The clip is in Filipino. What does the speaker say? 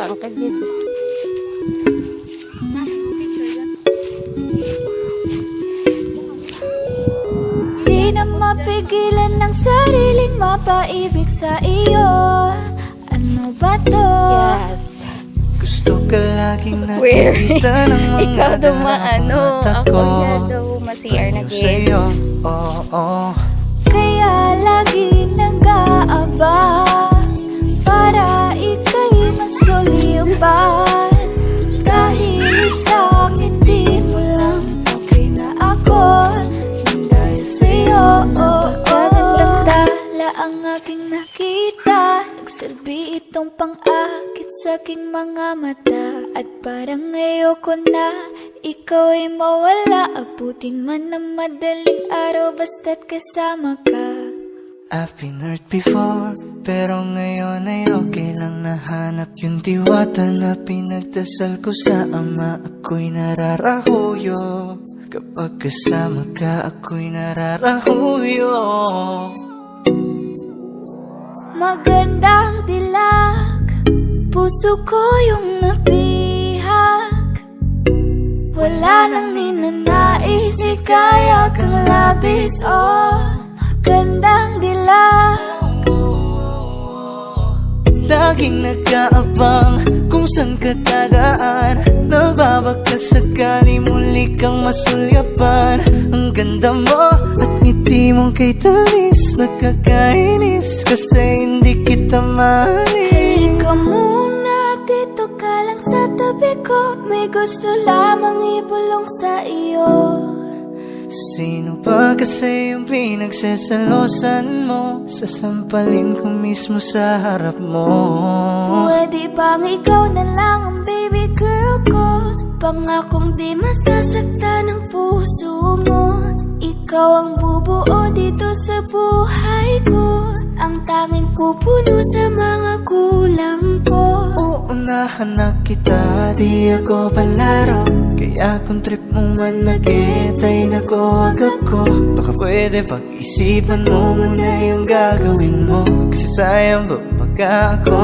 ang kagid. Di na mapigilan ng sariling mapaibig sa iyo. Ano ba to? Yes. Gusto ka laging Weird. nakikita ng mga Ikaw dumaano. mata Ako ko. ya daw masiyar na Pareho gid. sa'yo, oo. Kaya lagi nag-aaba para ika'y masulipan. Dahil isang ngiti mo lang, okay na ako nang dahil sa'yo. Napakagandang tala ang aking nakita. Nagsilbi itong pang-akit sa aking mga mata. At parang ayoko na ikaw ay mawala. Abutin man ng madaling araw basta't kasama ka. I've been hurt before, pero ngayon ay okay lang. Nahanap yung diwata na pinagdasal ko sa ama. Ako'y nararahuyo, kapag kasama ka ako'y nararahuyo. Magandang dilag, puso ko yung nabihag. Wala nang ninanais, ikaya kang labis. Oh, magandang dilag. Laging nag-aabang kung saan ka dadaan. Nagbabaka sakali muli kang masulyapan. Ang ganda mo at ngiti mong kay tamis. Nakakainis kasi hindi kita mahalin. Halika muna, dito ka lang sa tabi ko. May gusto lamang ibulong sa iyo. Sino ba kasi yung pinagsasalosan mo? Sasampalin ko mismo sa harap mo. Pwede bang ikaw na lang ang baby girl ko? Pangakong di masasaktan ang puso mo. Ikaw ang bubuo dito sa buhay ko. Ang tanging pupuno sa mga kulang ko. Uunahan na kita, di ako palaro. Kaya kung trip mong manakit ay nakuwag ako. Baka pwede pag-isipan mo muna yung gagawin mo. Kasi sayang ba baka ako